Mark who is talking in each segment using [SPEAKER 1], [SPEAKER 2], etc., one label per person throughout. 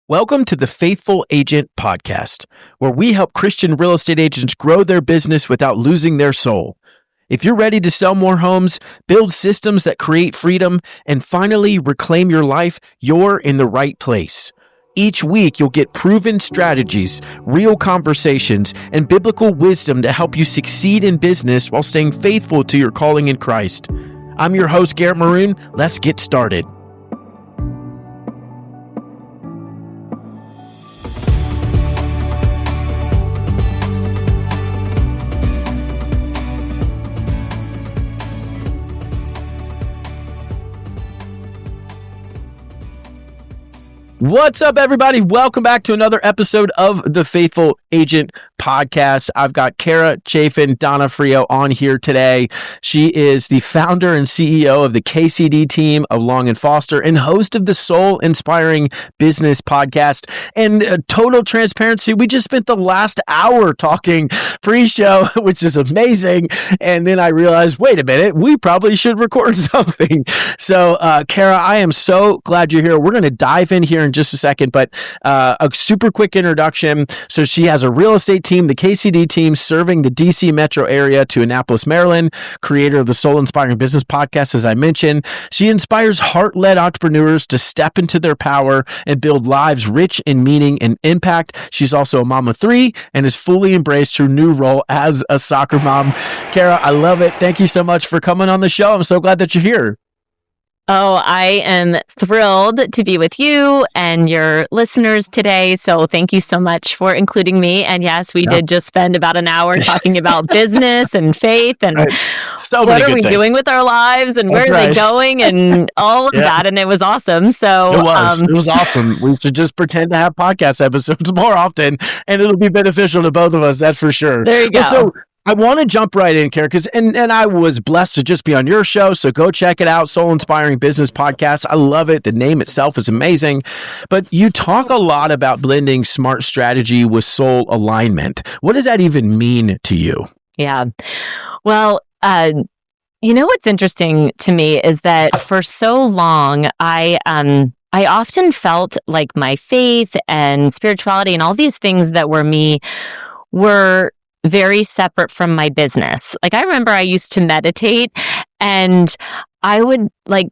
[SPEAKER 1] Welcome to the Faithful Agent Podcast, where we help Christian real estate agents grow their business without losing their soul. If you're ready to sell more homes, build systems that create freedom, and finally reclaim your life, you're in the right place. Each week, you'll get proven strategies, real conversations, and biblical wisdom to help you succeed in business while staying faithful to your calling in Christ. I'm your host, Garrett Maroon. Let's get started. What's up, everybody? Welcome back to another episode of the Faithful Agent Podcast. I've got Kara Chaffin Donofrio on here today. She is the founder and CEO of the KCD Team of Long and Foster and host of the Soul Inspiring Business Podcast. And total transparency, we just spent the last hour talking pre-show, which is amazing. And then I realized, wait a minute, we probably should record something. So, Kara, I am so glad you're here. We're going to dive in here in just a second, but a super quick introduction. So she has a real estate team, the KCD Team, serving the DC metro area to Annapolis, Maryland, creator of the Soul Inspiring Business Podcast, as I mentioned. She inspires heart-led entrepreneurs to step into their power and build lives rich in meaning and impact. She's also a mom of three and has fully embraced her new role as a soccer mom. Kara, I love it. Thank you so much for coming on the show. I'm so glad that you're here.
[SPEAKER 2] Oh, I am thrilled to be with you and your listeners today. So thank you so much for including me. And yes, we did just spend about an hour talking about business and faith and what are we doing with our lives and where are they going and all of that. And it was awesome. So
[SPEAKER 1] it was awesome. We should just pretend to have podcast episodes more often and it'll be beneficial to both of us. That's for sure.
[SPEAKER 2] There you go.
[SPEAKER 1] So I want to jump right in, Kara, because and I was blessed to just be on your show, so go check it out, Soul Inspiring Business Podcast. I love it. The name itself is amazing. But you talk a lot about blending smart strategy with soul alignment. What does that even mean to you?
[SPEAKER 2] Yeah. Well, what's interesting to me is that for so long, I often felt like my faith and spirituality and all these things that were me were very separate from my business. Like I remember I used to meditate and I would I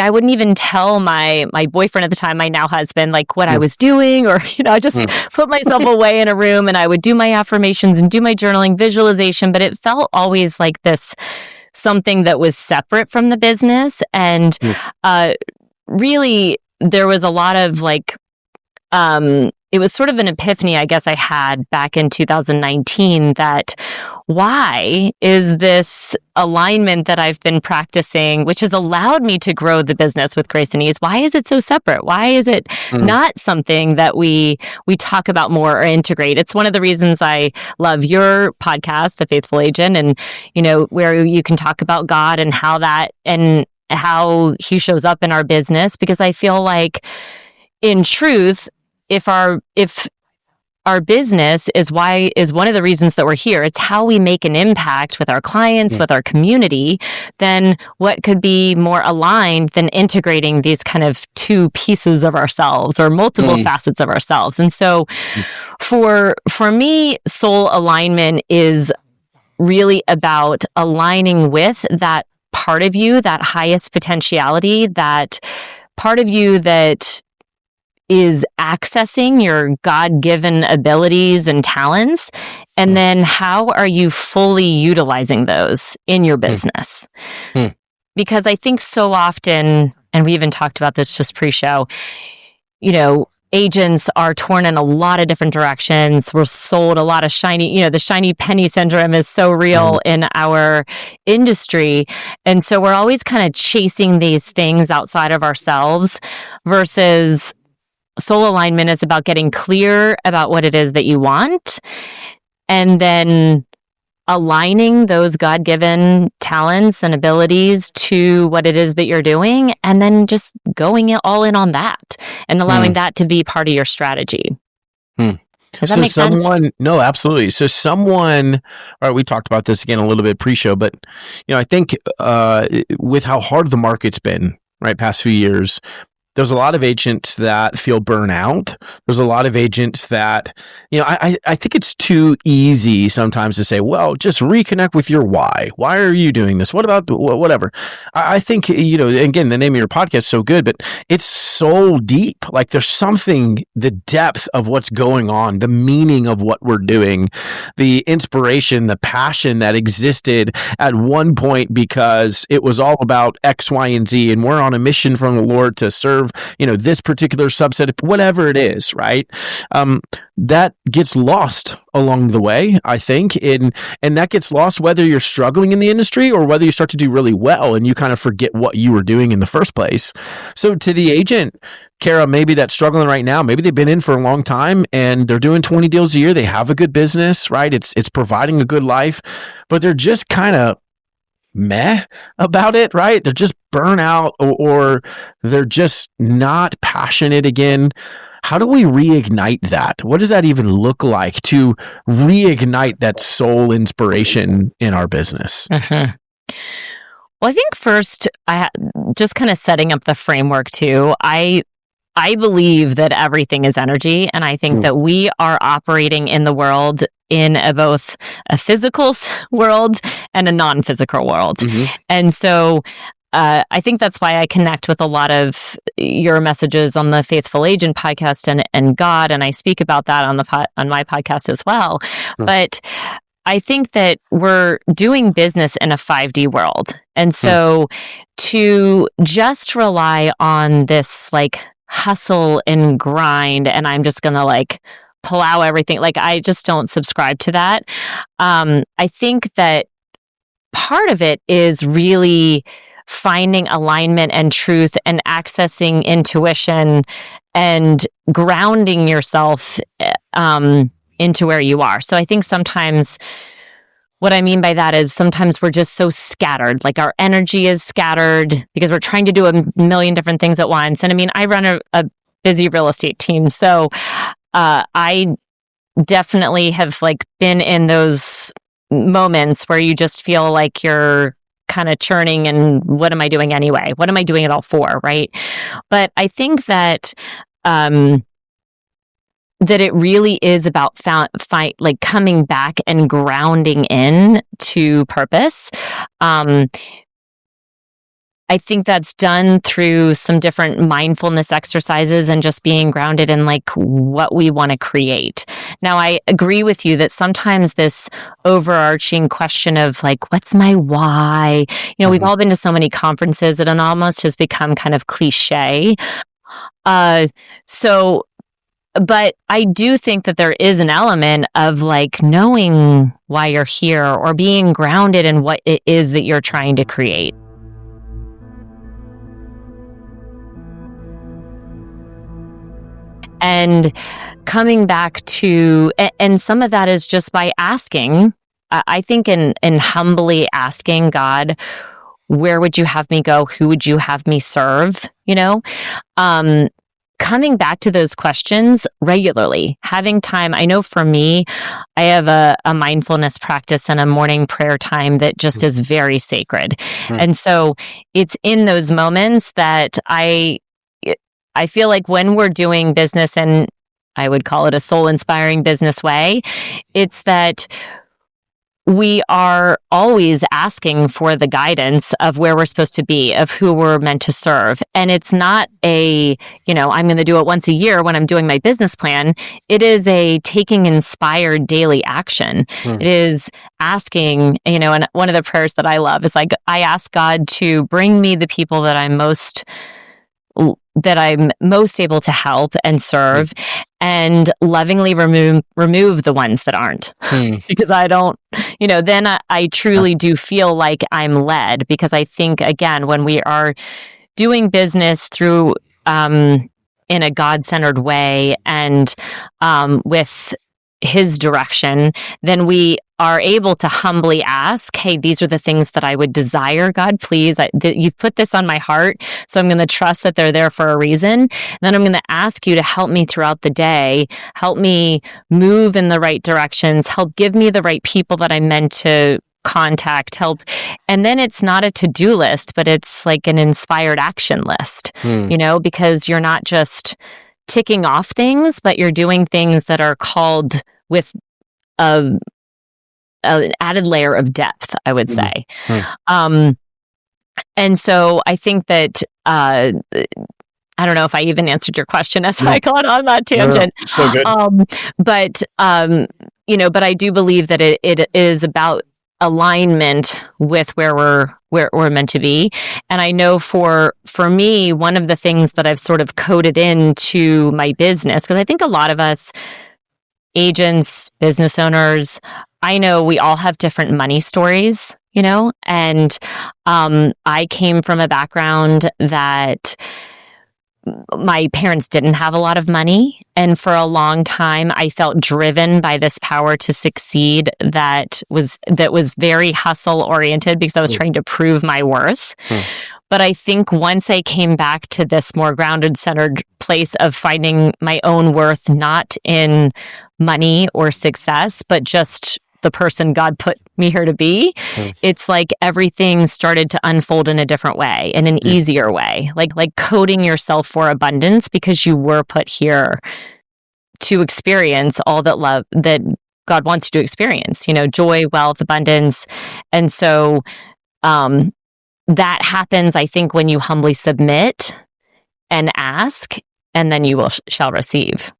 [SPEAKER 2] wouldn't even tell my boyfriend at the time, my now husband, what I was doing, or, I just put myself away in a room and I would do my affirmations and do my journaling visualization, but it felt always like this, something that was separate from the business. And really there was a lot of it was sort of an epiphany, I guess I had back in 2019 that why is this alignment that I've been practicing, which has allowed me to grow the business with grace and ease, why is it so separate? Why is it not something that we talk about more or integrate? It's one of the reasons I love your podcast, The Faithful Agent, and, where you can talk about God and how he shows up in our business, because I feel like in truth, if our business is one of the reasons that we're here, it's how we make an impact with our clients, with our community, then what could be more aligned than integrating these kind of two pieces of ourselves or multiple facets of ourselves? And so for me, soul alignment is really about aligning with that part of you, that highest potentiality, that part of you that is accessing your God-given abilities and talents, and then how are you fully utilizing those in your business? Because I think so often, and we even talked about this just pre-show, agents are torn in a lot of different directions. We're sold a lot of shiny, the shiny penny syndrome is so real in our industry. And so we're always kind of chasing these things outside of ourselves versus soul alignment is about getting clear about what it is that you want and then aligning those God-given talents and abilities to what it is that you're doing, and then just going all in on that and allowing that to be part of your strategy. Does that make sense?
[SPEAKER 1] No, absolutely. So all right, we talked about this again a little bit pre-show, but I think with how hard the market's been, right, past few years, there's a lot of agents that feel burnout. There's a lot of agents that, I think it's too easy sometimes to say, well, just reconnect with your why. Why are you doing this? What about whatever? I think, again, the name of your podcast is so good, but it's so deep. Like there's something, the depth of what's going on, the meaning of what we're doing, the inspiration, the passion that existed at one point because it was all about X, Y, and Z, and we're on a mission from the Lord to serve, this particular subset, whatever it is, right? That gets lost along the way, I think, and that gets lost whether you're struggling in the industry or whether you start to do really well and you kind of forget what you were doing in the first place. So to the agent, Kara, maybe that's struggling right now, maybe they've been in for a long time and they're doing 20 deals a year. They have a good business, right? It's providing a good life, but they're just kind of meh about it, right? They're just burnt out or they're just not passionate again. How do we reignite that? What does that even look like to reignite that soul inspiration in our business?
[SPEAKER 2] Mm-hmm. Well, I think first, just kind of setting up the framework too. I believe that everything is energy, and I think that we are operating in the world in both a physical world and a non-physical world. Mm-hmm. And so I think that's why I connect with a lot of your messages on the Faithful Agent podcast and God, and I speak about that on my podcast as well. Mm-hmm. But I think that we're doing business in a 5D world. And so to just rely on this like hustle and grind, and I'm just going to like plow everything. Like, I just don't subscribe to that. I think that part of it is really finding alignment and truth and accessing intuition and grounding yourself into where you are. So I think sometimes what I mean by that is sometimes we're just so scattered, like our energy is scattered because we're trying to do a million different things at once. And I mean, I run a busy real estate team. So I definitely have like been in those moments where you just feel like you're kind of churning and what am I doing anyway? What am I doing it all for? Right. But I think that that it really is about like coming back and grounding in to purpose. I think that's done through some different mindfulness exercises and just being grounded in like what we want to create. Now, I agree with you that sometimes this overarching question of like, what's my why? We've all been to so many conferences that it almost has become kind of cliche. But I do think that there is an element of like knowing why you're here or being grounded in what it is that you're trying to create. And coming back to, and some of that is just by asking, I think in humbly asking God, where would you have me go? Who would you have me serve? Coming back to those questions regularly, having time. I know for me, I have a mindfulness practice and a morning prayer time that just is very sacred. And so it's in those moments that I feel like when we're doing business, and I would call it a soul-inspiring business way, it's that we are always asking for the guidance of where we're supposed to be, of who we're meant to serve. And it's not I'm going to do it once a year when I'm doing my business plan. It is a taking inspired daily action. It is asking, and one of the prayers that I love is like, I ask God to bring me the people that I'm most able to help and serve, and lovingly remove the ones that aren't. Because I don't, then I truly do feel like I'm led, because I think, again, when we are doing business through in a God-centered way and with His direction, then we are able to humbly ask, hey, these are the things that I would desire, God, please. You've put this on my heart, so I'm going to trust that they're there for a reason. And then I'm going to ask you to help me throughout the day, help me move in the right directions, help give me the right people that I'm meant to contact, help. And then it's not a to-do list, but it's like an inspired action list, because you're not just ticking off things, but you're doing things that are called with an added layer of depth, I would say. And so I think that, I don't know if I even answered your question as I got on that tangent.
[SPEAKER 1] No, so good.
[SPEAKER 2] But I do believe that it is about alignment with where we're meant to be. And I know for me, one of the things that I've sort of coded into my business, because I think a lot of us agents, business owners, I know we all have different money stories, and I came from a background that my parents didn't have a lot of money. And for a long time, I felt driven by this power to succeed that was very hustle oriented because I was trying to prove my worth. But I think once I came back to this more grounded, centered place of finding my own worth, not in money or success, but just the person God put me here to be, it's like everything started to unfold in a different way, in an easier way, like coding yourself for abundance because you were put here to experience all that love that God wants you to experience, joy, wealth, abundance. And so that happens, I think, when you humbly submit and ask, and then you shall receive.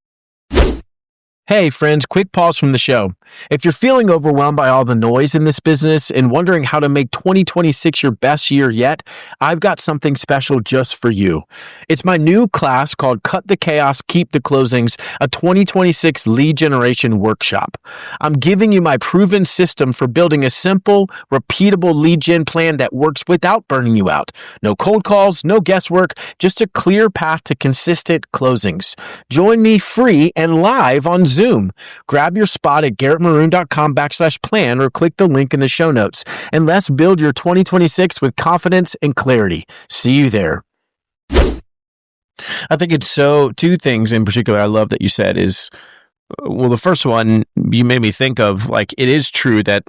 [SPEAKER 1] Hey friends, quick pause from the show. If you're feeling overwhelmed by all the noise in this business and wondering how to make 2026 your best year yet, I've got something special just for you. It's my new class called Cut the Chaos, Keep the Closings, a 2026 lead generation workshop. I'm giving you my proven system for building a simple, repeatable lead gen plan that works without burning you out. No cold calls, no guesswork, just a clear path to consistent closings. Join me free and live on Zoom. Grab your spot at garrettmaroon.com/plan or click the link in the show notes. And let's build your 2026 with confidence and clarity. See you there. I think it's two things in particular I love that you said is, well, the first one you made me think of, like, it is true that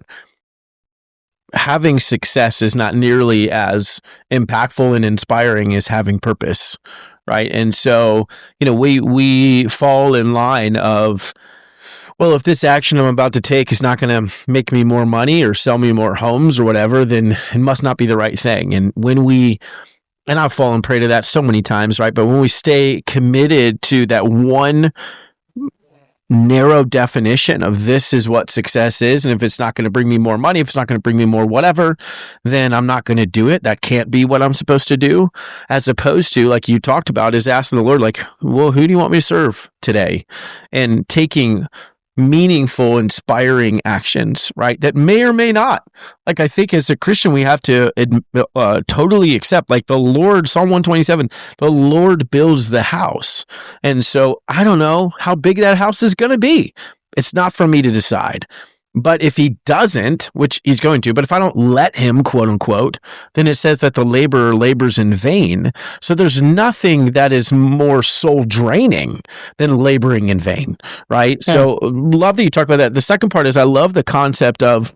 [SPEAKER 1] having success is not nearly as impactful and inspiring as having purpose. Right. And so, we fall in line of, well, if this action I'm about to take is not going to make me more money or sell me more homes or whatever, then it must not be the right thing. And and I've fallen prey to that so many times, right? But when we stay committed to that one narrow definition of this is what success is, and if it's not going to bring me more money, if it's not going to bring me more whatever, then I'm not going to do it. That can't be what I'm supposed to do. As opposed to, like you talked about, is asking the Lord, like, well, who do you want me to serve today? And taking meaningful, inspiring actions, right? That may or may not. Like, I think as a Christian, we have to totally accept, like the Lord, Psalm 127, the Lord builds the house. And so I don't know how big that house is going to be. It's not for me to decide. But if he doesn't, which he's going to, but if I don't let him, quote unquote, then it says that the laborer labors in vain. So there's nothing that is more soul draining than laboring in vain, right? Yeah. So love that you talked about that. The second part is I love the concept of,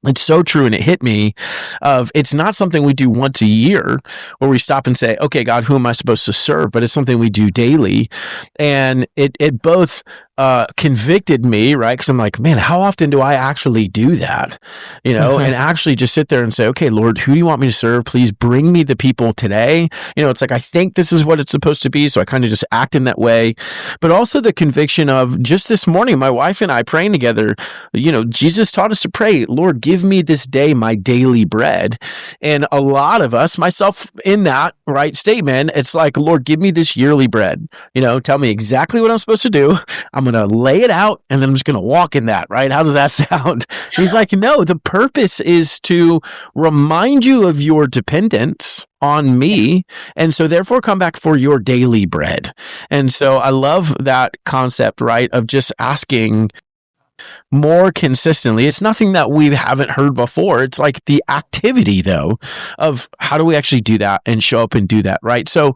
[SPEAKER 1] it's so true, and it hit me, of it's not something we do once a year where we stop and say, okay, God, who am I supposed to serve? But it's something we do daily. And it both convicted me, right? Because I'm like, man, how often do I actually do that? And actually just sit there and say, okay, Lord, who do you want me to serve? Please bring me the people today. It's like, I think this is what it's supposed to be. So I kind of just act in that way. But also the conviction of just this morning, my wife and I praying together, Jesus taught us to pray, Lord, give me this day my daily bread. And a lot of us, myself in that right statement, it's like, Lord, give me this yearly bread. Tell me exactly what I'm supposed to do. I'm going to lay it out, and then I'm just going to walk in that, right? How does that sound? He's like, no, the purpose is to remind you of your dependence on me. And so therefore come back for your daily bread. And so I love that concept, right? Of just asking more consistently. It's nothing that we haven't heard before. It's like the activity, though, of how do we actually do that and show up and do that, right? So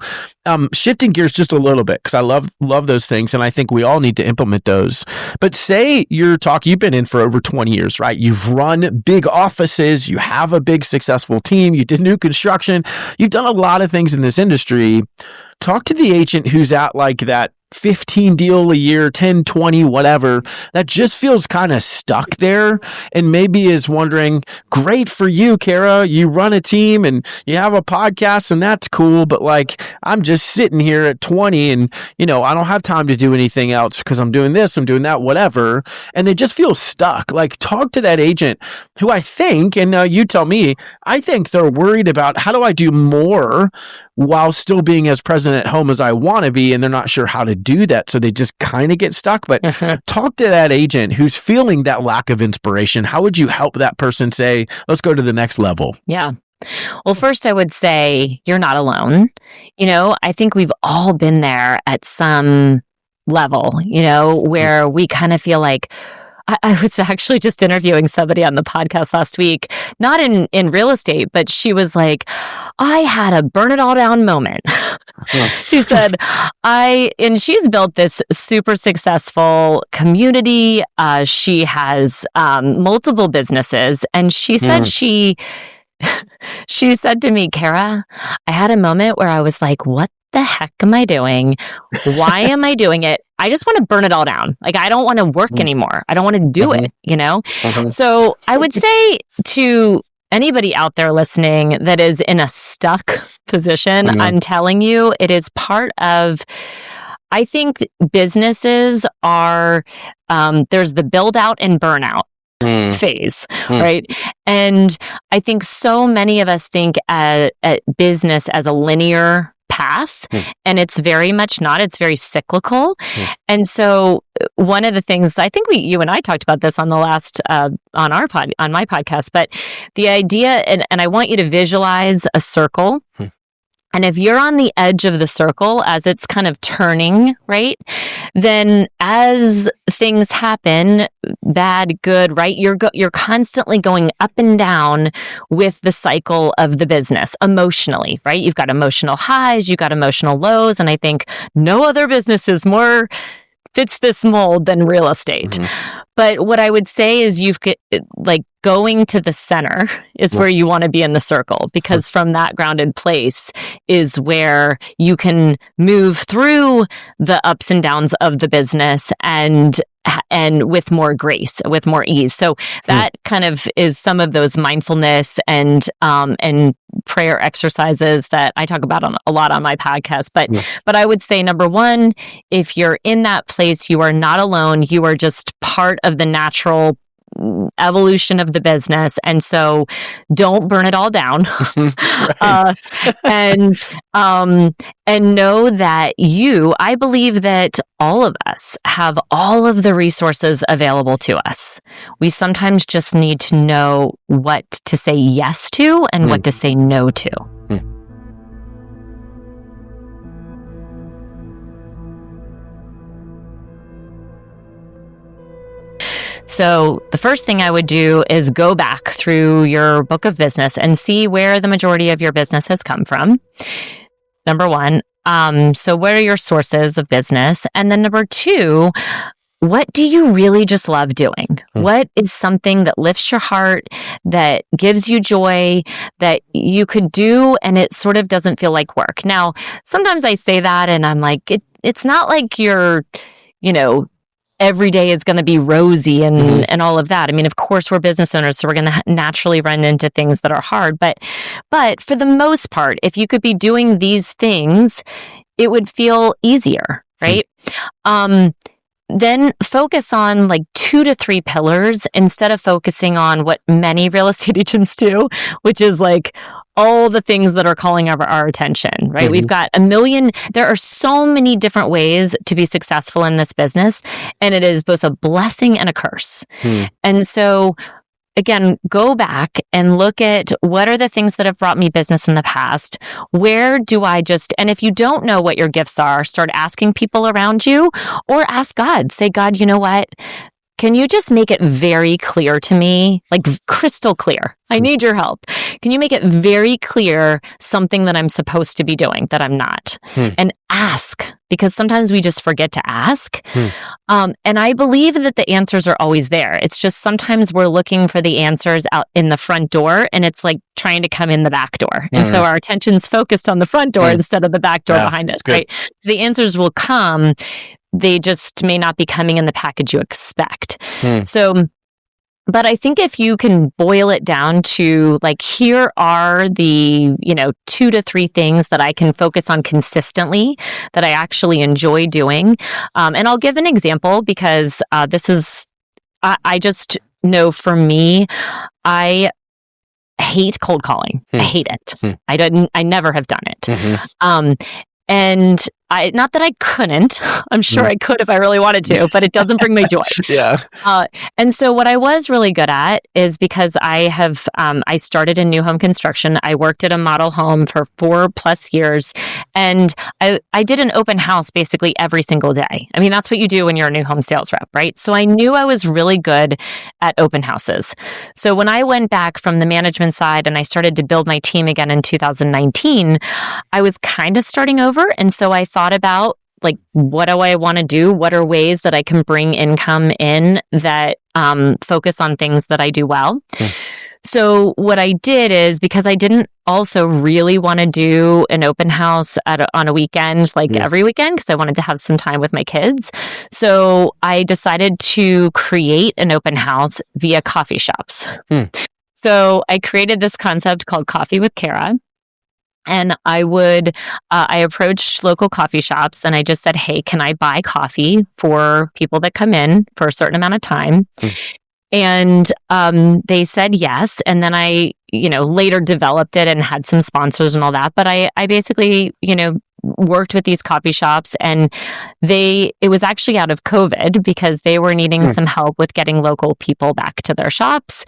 [SPEAKER 1] shifting gears just a little bit, because I love those things, and I think we all need to implement those. But say you've been in for over 20 years, right? You've run big offices, you have a big successful team, you did new construction, you've done a lot of things in this industry. Talk to the agent who's at like that 15 deal a year, 10, 20, whatever, that just feels kind of stuck there and maybe is wondering, great for you, Kara, you run a team and you have a podcast and that's cool, but like, I'm just sitting here at 20 and, I don't have time to do anything else because I'm doing this, I'm doing that, whatever. And they just feel stuck. Like, talk to that agent who I think, and you tell me, I think they're worried about, how do I do more while still being as present at home as I want to be, and they're not sure how to do that, so they just kind of get stuck. But talk to that agent who's feeling that lack of inspiration. How would you help that person say, let's go to the next level?
[SPEAKER 2] Yeah. Well, first I would say you're not alone. I think we've all been there at some level, where we kind of feel like, I was actually just interviewing somebody on the podcast last week, not in real estate, but she was like, I had a burn it all down moment. She said, and she's built this super successful community. She has multiple businesses. And she said she said to me, Kara, I had a moment where I was like, what the heck am I doing? Why am I doing it? I just want to burn it all down. Like, I don't want to work anymore. I don't want to do it, So I would say to anybody out there listening that is in a stuck position, I'm telling you, it is part of, I think businesses are, there's the build out and burnout phase, right? And I think so many of us think at business as a linear path, and it's very much not. It's very cyclical. And so one of the things, I think you and I talked about this on the last on my podcast, but the idea, and I want you to visualize a circle. And if you're on the edge of the circle as it's kind of turning, right, then as things happen, bad, good, right, you're constantly going up and down with the cycle of the business emotionally, right? You've got emotional highs, you've got emotional lows, and I think no other business is more fits this mold than real estate. But what I would say is going to the center is where you want to be in the circle, because from that grounded place is where you can move through the ups and downs of the business and with more grace, with more ease. So that kind of is some of those mindfulness and prayer exercises that I talk about a lot on my podcast. But I would say, number one, if you're in that place, you are not alone. You are just part of the natural evolution of the business, and so don't burn it all down. And know that I believe that all of us have all of the resources available to us. We sometimes just need to know what to say yes to and what to say no to. So the first thing I would do is go back through your book of business and see where the majority of your business has come from. Number one. So what are your sources of business? And then number two, what do you really just love doing? What is something that lifts your heart, that gives you joy, that you could do and it sort of doesn't feel like work? Now, sometimes I say that and I'm like, it's not like you're, every day is going to be rosy and all of that. I mean, of course, we're business owners, so we're going to naturally run into things that are hard. But for the most part, if you could be doing these things, it would feel easier, right? Then focus on like 2 to 3 pillars instead of focusing on what many real estate agents do, which is like all the things that are calling our attention, right? We've got there are so many different ways to be successful in this business, and it is both a blessing and a curse. And so again, go back and look at what are the things that have brought me business in the past. Where do I and if you don't know what your gifts are, start asking people around you or ask God. Say, God, you know what? can you just make it very clear to me, like crystal clear? I need your help. Can you make it very clear something that I'm supposed to be doing that I'm not? And ask, because sometimes we just forget to ask. And I believe that the answers are always there. It's just sometimes we're looking for the answers out in the front door, and it's like trying to come in the back door. And so our attention's focused on the front door instead of the back door behind us, right? So the answers will come. They just may not be coming in the package you expect. So, but I think if you can boil it down to like, here are the, 2 to 3 things that I can focus on consistently that I actually enjoy doing. And I'll give an example because this is, I just know for me, I hate cold calling. I hate it. I never have done it. And not that I couldn't, I'm sure I could if I really wanted to, but it doesn't bring me joy. And so what I was really good at is because I started in new home construction. I worked at a model home for 4+ years, and I did an open house basically every single day. I mean, that's what you do when you're a new home sales rep, right? So I knew I was really good at open houses. So when I went back from the management side and I started to build my team again in 2019, I was kind of starting over. And so I thought about, like, what do I want to do? What are ways that I can bring income in that focus on things that I do well? So what I did is, because I didn't also really want to do an open house on a weekend, every weekend, because I wanted to have some time with my kids. So I decided to create an open house via coffee shops. So I created this concept called Coffee with Kara. And I approached local coffee shops and I just said, hey, can I buy coffee for people that come in for a certain amount of time? And they said yes. And then I, later developed it and had some sponsors and all that. But I basically, worked with these coffee shops, and it was actually out of COVID because they were needing some help with getting local people back to their shops.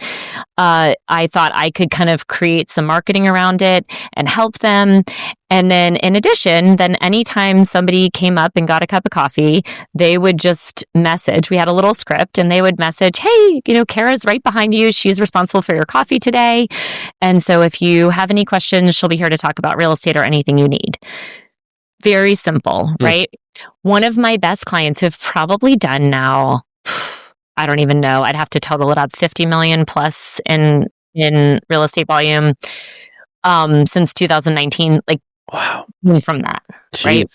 [SPEAKER 2] I thought I could kind of create some marketing around it and help them. And then in addition, then anytime somebody came up and got a cup of coffee, they would just message. We had a little script and they would message, hey, Kara's right behind you. She's responsible for your coffee today. And so if you have any questions, she'll be here to talk about real estate or anything you need. Very simple, right? One of my best clients who have probably done now, I don't even know, I'd have to total it up, 50 million plus in real estate volume since 2019, wow, from that, right?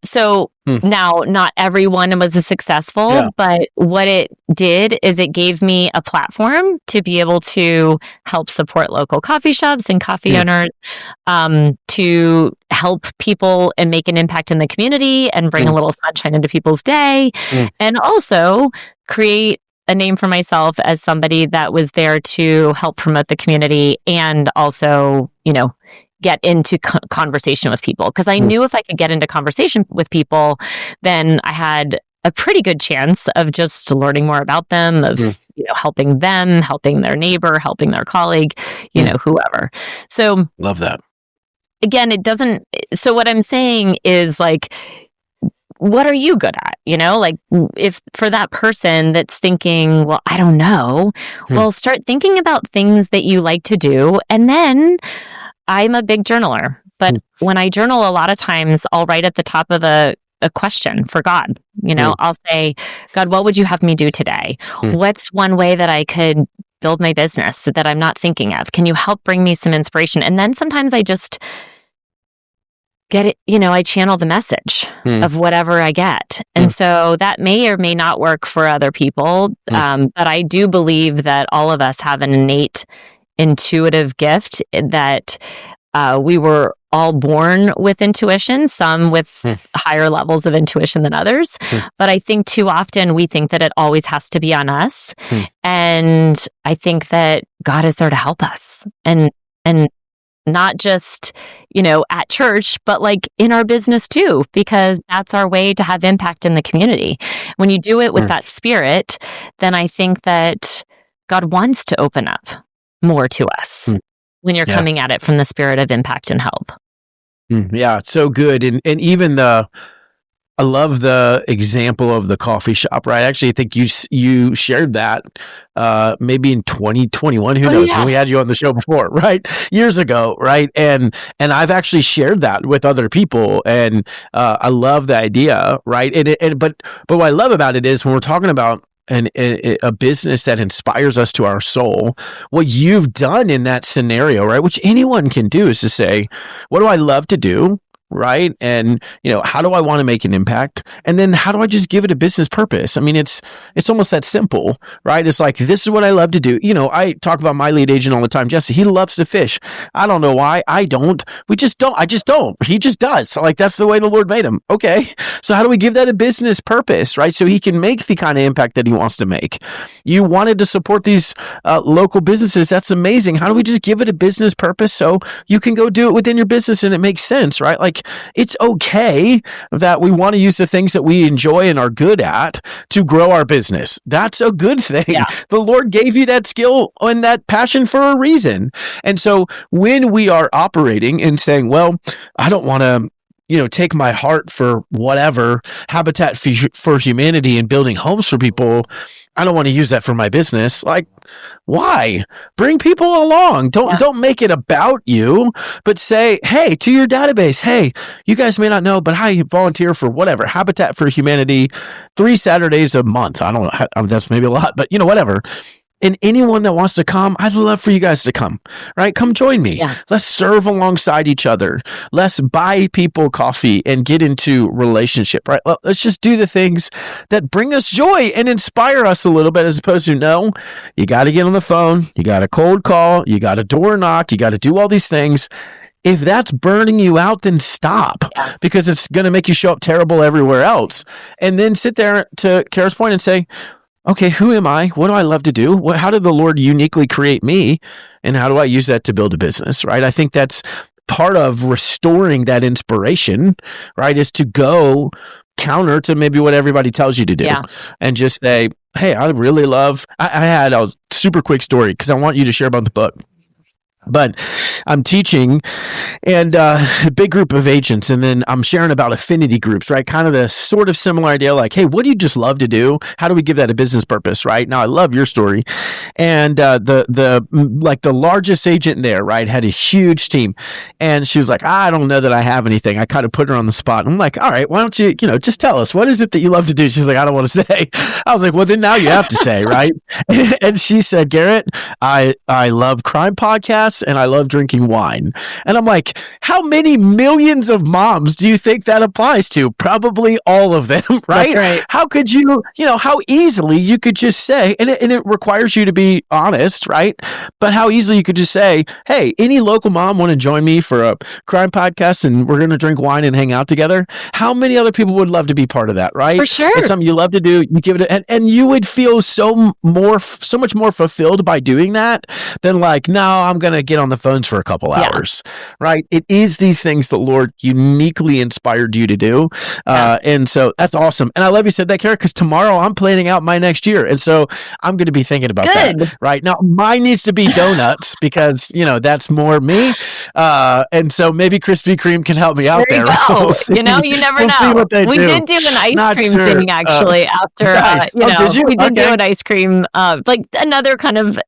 [SPEAKER 2] So now not everyone was as successful, but what it did is it gave me a platform to be able to help support local coffee shops and coffee owners, to help people and make an impact in the community and bring a little sunshine into people's day, and also create a name for myself as somebody that was there to help promote the community and also, get into conversation with people. Because I knew if I could get into conversation with people, then I had a pretty good chance of just learning more about them, of helping them, helping their neighbor, helping their colleague, whoever. So
[SPEAKER 1] love that.
[SPEAKER 2] Again, it doesn't. So what I'm saying is, what are you good at? If for that person that's thinking, well, I don't know, well, start thinking about things that you like to do. And then I'm a big journaler, but when I journal, a lot of times I'll write at the top of a question for God. I'll say, God, what would you have me do today? What's one way that I could build my business that I'm not thinking of? Can you help bring me some inspiration? And then sometimes I just get it, I channel the message of whatever I get. And so that may or may not work for other people. But I do believe that all of us have an innate intuitive gift that we were all born with intuition, some with higher levels of intuition than others. But I think too often we think that it always has to be on us. And I think that God is there to help us. And not just, at church, but in our business too, because that's our way to have impact in the community. When you do it with that spirit, then I think that God wants to open up more to us when you're coming at it from the spirit of impact and help.
[SPEAKER 1] Yeah, it's so good. And even a I love the example of the coffee shop, right? Actually, I think you shared that maybe in 2021. Who knows? When we had you on the show before, right? Years ago, right? And I've actually shared that with other people, and I love the idea, right? But what I love about it is when we're talking about a business that inspires us to our soul, what you've done in that scenario, right? Which anyone can do, is to say, what do I love to do? Right. And, how do I want to make an impact? And then how do I just give it a business purpose? I mean, it's almost that simple, right? It's like, this is what I love to do. I talk about my lead agent all the time, Jesse. He loves to fish. I don't know why. I don't. We just don't. I just don't. He just does. So, like, that's the way the Lord made him. Okay. So how do we give that a business purpose, right? So he can make the kind of impact that he wants to make. You wanted to support these local businesses. That's amazing. How do we just give it a business purpose so you can go do it within your business and it makes sense, right? Like, it's okay that we want to use the things that we enjoy and are good at to grow our business. That's a good thing. Yeah. The Lord gave you that skill and that passion for a reason. And so when we are operating and saying, well, I don't want to take my heart for whatever, Habitat for Humanity and building homes for people, I don't want to use that for my business. Like, why? Bring people along. Don't make it about you, but say, hey, to your database, hey, you guys may not know, but I volunteer for whatever, Habitat for Humanity, 3 Saturdays a month. I don't know. That's maybe a lot, but whatever. And anyone that wants to come, I'd love for you guys to come, right? Come join me. Yeah. Let's serve alongside each other. Let's buy people coffee and get into relationship, right? Let's just do the things that bring us joy and inspire us a little bit, as opposed to, no, you got to get on the phone. You got to cold call. You got to door knock. You got to do all these things. If that's burning you out, then stop, because it's going to make you show up terrible everywhere else. And then sit there, to Kara's point, and say, okay, who am I? What do I love to do? How did the Lord uniquely create me? And how do I use that to build a business, right? I think that's part of restoring that inspiration, right? Is to go counter to maybe what everybody tells you to do, and just say, hey, I really love, I had a super quick story because I want you to share about the book. But I'm teaching and a big group of agents, and then I'm sharing about affinity groups, right? Kind of the sort of similar idea, like, hey, what do you just love to do? How do we give that a business purpose, right? Now, I love your story. And the largest agent there, right, had a huge team. And she was like, I don't know that I have anything. I kind of put her on the spot. I'm like, all right, why don't you, just tell us, what is it that you love to do? She's like, I don't want to say. I was like, well, then now you have to say, right? And she said, Garrett, I love crime podcasts and I love drinking wine. And I'm like, how many millions of moms do you think that applies to? Probably all of them, right? That's right. How could you, how easily you could just say, and it requires you to be honest, right? But how easily you could just say, hey, any local mom want to join me for a crime podcast and we're going to drink wine and hang out together? How many other people would love to be part of that, right?
[SPEAKER 2] For sure.
[SPEAKER 1] It's something you love to do. You give it, and you would feel so much more fulfilled by doing that than like, no, I'm going to get on the phones for a couple hours, right? It is these things the Lord uniquely inspired you to do. And so that's awesome. And I love you said that, Kara, because tomorrow I'm planning out my next year. And so I'm going to be thinking about that, right? Now, mine needs to be donuts because, that's more me. And so maybe Krispy Kreme can help me out there.
[SPEAKER 2] We'll you never know. We did do an ice cream thing actually after,
[SPEAKER 1] did you?
[SPEAKER 2] We did do an ice cream, like another kind of,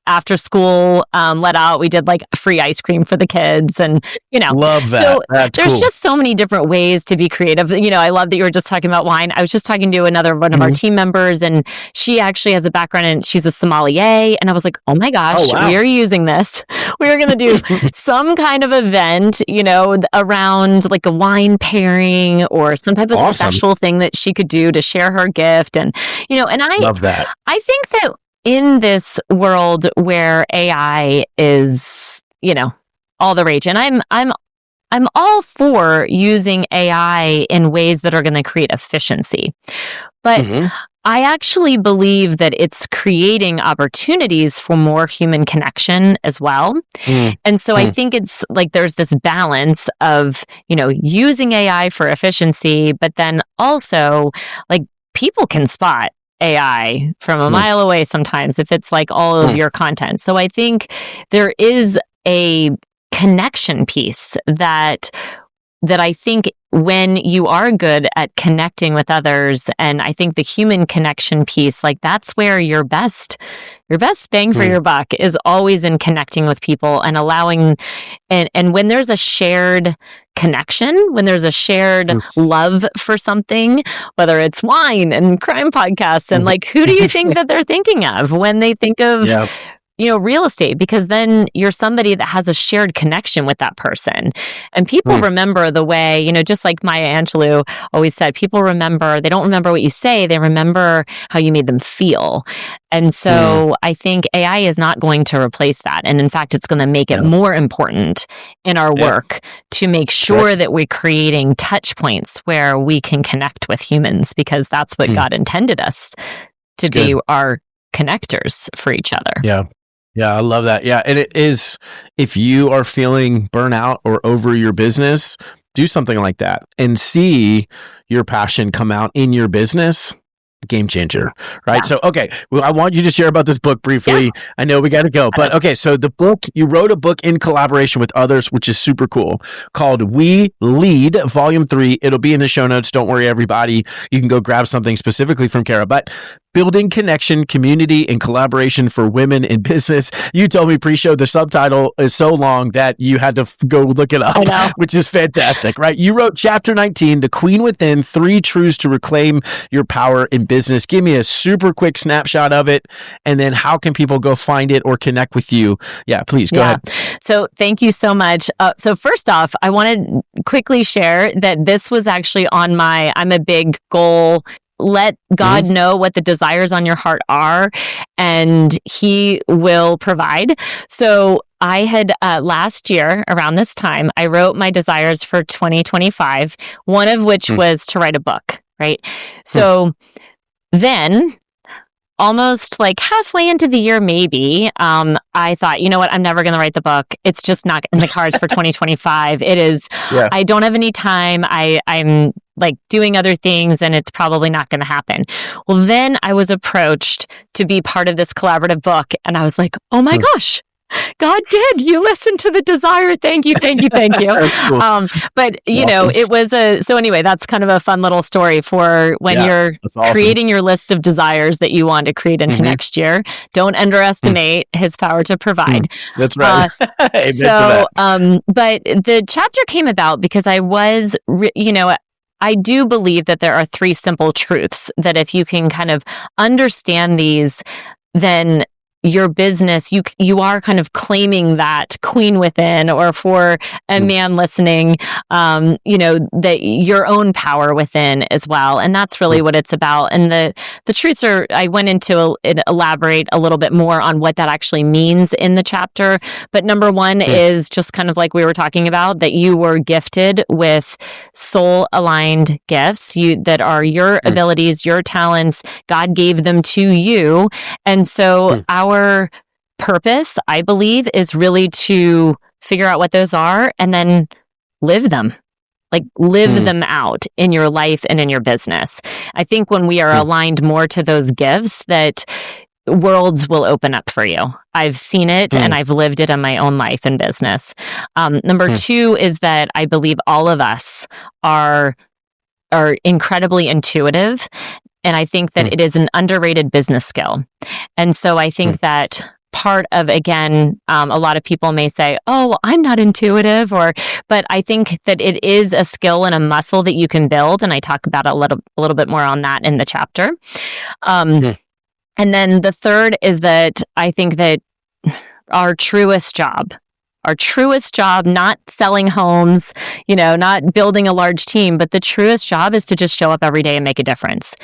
[SPEAKER 2] after school let out, we did like free ice cream for the kids, and
[SPEAKER 1] love that.
[SPEAKER 2] So
[SPEAKER 1] that's
[SPEAKER 2] there's
[SPEAKER 1] cool.
[SPEAKER 2] just so many different ways to be creative. I love that you were just talking about wine. I was just talking to another one of our team members, and she actually has a background and she's a sommelier, and I was like, oh my gosh, we are using this. We are going to do some kind of event, around like a wine pairing or some type of special thing that she could do to share her gift, and and I
[SPEAKER 1] love that.
[SPEAKER 2] I think that in this world where AI is, all the rage, and I'm all for using AI in ways that are going to create efficiency, but I actually believe that it's creating opportunities for more human connection as well. And so I think it's like there's this balance of, using AI for efficiency, but then also like people can spot AI from a mile away sometimes if it's like all of your content. So I think there is a connection piece that that I think when you are good at connecting with others, and I think the human connection piece, like that's where your best bang for your buck is always in connecting with people and allowing, and when there's a shared connection, when there's a shared love for something, whether it's wine and crime podcasts, and like, who do you think that they're thinking of when they think of real estate? Because then you're somebody that has a shared connection with that person. And people remember the way, just like Maya Angelou always said, people remember, they don't remember what you say, they remember how you made them feel. And so I think AI is not going to replace that. And in fact, it's going to make it more important in our work to make sure that we're creating touch points where we can connect with humans, because that's what God intended us to be, our connectors for each other.
[SPEAKER 1] Yeah, I love that. Yeah, and it is, if you are feeling burnout or over your business, do something like that and see your passion come out in your business. Game changer, right? Yeah. So, okay, well, I want you to share about this book briefly. Yeah. I know we got to go, but okay, so the book, you wrote a book in collaboration with others, which is super cool, called We Lead, Volume 3. It'll be in the show notes. Don't worry, everybody. You can go grab something specifically from Kara, but Building Connection, Community, and Collaboration for Women in Business. You told me pre-show the subtitle is so long that you had to go look it up, which is fantastic, right? You wrote Chapter 19, The Queen Within, 3 Truths to Reclaim Your Power in Business. Give me a super quick snapshot of it, and then how can people go find it or connect with you? Yeah, please, go ahead.
[SPEAKER 2] So thank you so much. So first off, I want to quickly share that this was actually on I'm a big goal. Let God know what the desires on your heart are, and He will provide. So I had last year around this time, I wrote my desires for 2025, one of which was to write a book, right? So then, almost like halfway into the year, maybe, I thought, you know what, I'm never going to write the book. It's just not in the cards for 2025. It is, I don't have any time. I'm like doing other things, and it's probably not going to happen. Well, then I was approached to be part of this collaborative book, and I was like, oh my gosh, God did. You listened to the desire. Thank you. Thank you. Thank you. Cool. But it was so anyway, that's kind of a fun little story for when you're creating your list of desires that you want to create into next year. Don't underestimate His power to provide.
[SPEAKER 1] That's right.
[SPEAKER 2] But the chapter came about because I was, I do believe that there are 3 simple truths that if you can kind of understand these, then your business, you are kind of claiming that queen within, or for a man listening, that your own power within as well. And that's really what it's about. And the truths are, I went into elaborate a little bit more on what that actually means in the chapter. But number 1 is just kind of like we were talking about, that you were gifted with soul aligned gifts that are your abilities, your talents. God gave them to you. And so our purpose, I believe, is really to figure out what those are and then live them. Like live them out in your life and in your business. I think when we are aligned more to those gifts, that worlds will open up for you. I've seen it and I've lived it in my own life and business. Number 2 is that I believe all of us are incredibly intuitive. And I think that it is an underrated business skill. And so I think that part of, again, a lot of people may say, oh, well, I'm not intuitive, but I think that it is a skill and a muscle that you can build. And I talk about a little bit more on that in the chapter. And then the third is that I think that our truest job, not selling homes, not building a large team, but the truest job is to just show up every day and make a difference,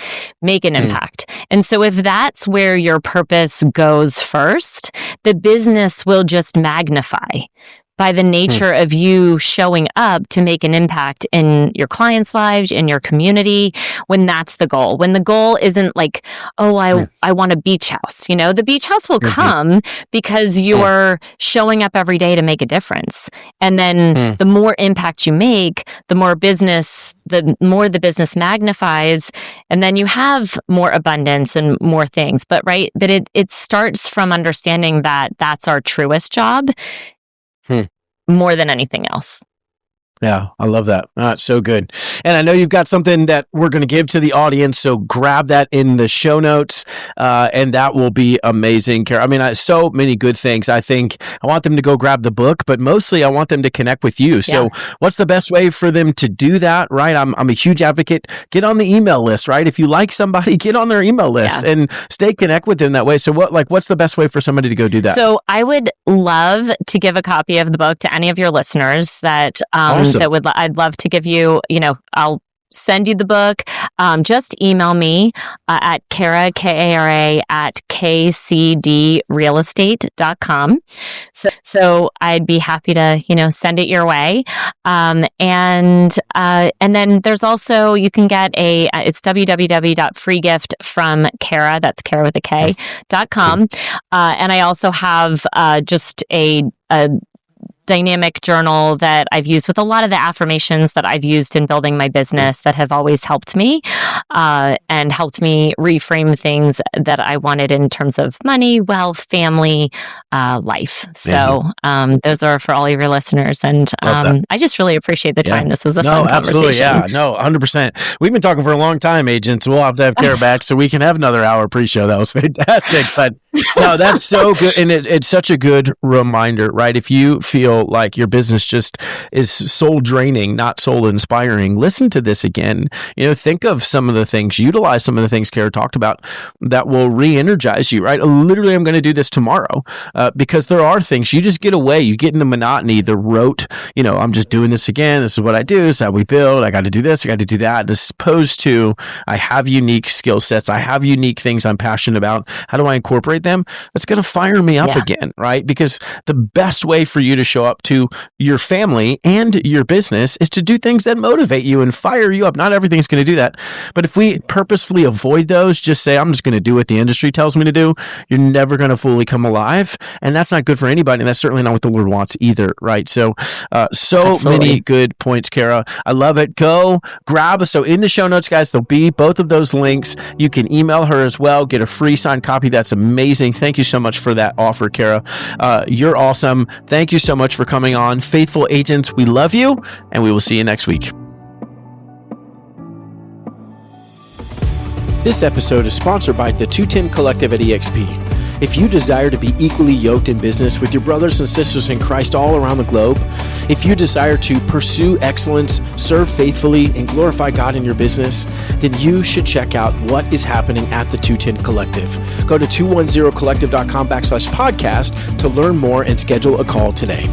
[SPEAKER 2] make an impact. And so if that's where your purpose goes first, the business will just magnify by the nature of you showing up to make an impact in your clients' lives, in your community, when that's the goal. When the goal isn't like, oh, I want a beach house. The beach house will come because you're showing up every day to make a difference. And then the more impact you make, the more the business magnifies, and then you have more abundance and more things. But it starts from understanding that that's our truest job. More than anything else.
[SPEAKER 1] Yeah, I love that. It's so good. And I know you've got something that we're going to give to the audience, so grab that in the show notes, and that will be amazing, Kara. I mean, so many good things. I think I want them to go grab the book, but mostly I want them to connect with you. So what's the best way for them to do that, right? I'm a huge advocate. Get on the email list, right? If you like somebody, get on their email list and stay connect with them that way. So what's the best way for somebody to go do that?
[SPEAKER 2] So I would love to give a copy of the book to any of your listeners that
[SPEAKER 1] Awesome.
[SPEAKER 2] I'd love to give you, I'll send you the book. Just email me at Kara, Kara at kcdrealestate.com. So I'd be happy to, send it your way. And then there's also, you can get it's www.freegiftfromkara, that's Kara with a K.com. And I also have just a dynamic journal that I've used with a lot of the affirmations that I've used in building my business that have always helped me and helped me reframe things that I wanted in terms of money, wealth, family, life. So those are for all of your listeners. And I just really appreciate the time. This was a fun
[SPEAKER 1] absolutely.
[SPEAKER 2] conversation.
[SPEAKER 1] Yeah, no, 100%. We've been talking for a long time, agents. We'll have to have Kara back so we can have another hour pre-show. That was fantastic. But no, that's so good. And it's such a good reminder, right? If you feel like your business just is soul draining, not soul inspiring, listen to this again. Think of some of the things, utilize some of the things Kara talked about that will re-energize you, right? Literally, I'm going to do this tomorrow because there are things you just get away. You get in the monotony, the rote, I'm just doing this again. This is what I do. This is how we build. I got to do this. I got to do that. As opposed to I have unique skill sets. I have unique things I'm passionate about. How do I incorporate them? That's going to fire me up again, right? Because the best way for you to show up to your family and your business is to do things that motivate you and fire you up. Not everything's going to do that. But if we purposefully avoid those, just say, I'm just going to do what the industry tells me to do, you're never going to fully come alive. And that's not good for anybody. And that's certainly not what the Lord wants either, right? So, many good points, Kara. I love it. Go grab us. So in the show notes, guys, there'll be both of those links. You can email her as well, get a free signed copy. That's amazing. Thank you so much for that offer, Kara. You're awesome. Thank you so much for coming on. Faithful agents, we love you, and we will see you next week. This episode is sponsored by the 210 Collective at EXP. If you desire to be equally yoked in business with your brothers and sisters in Christ all around the globe, if you desire to pursue excellence, serve faithfully, and glorify God in your business, then you should check out what is happening at the 210 Collective. Go to 210collective.com/podcast to learn more and schedule a call today.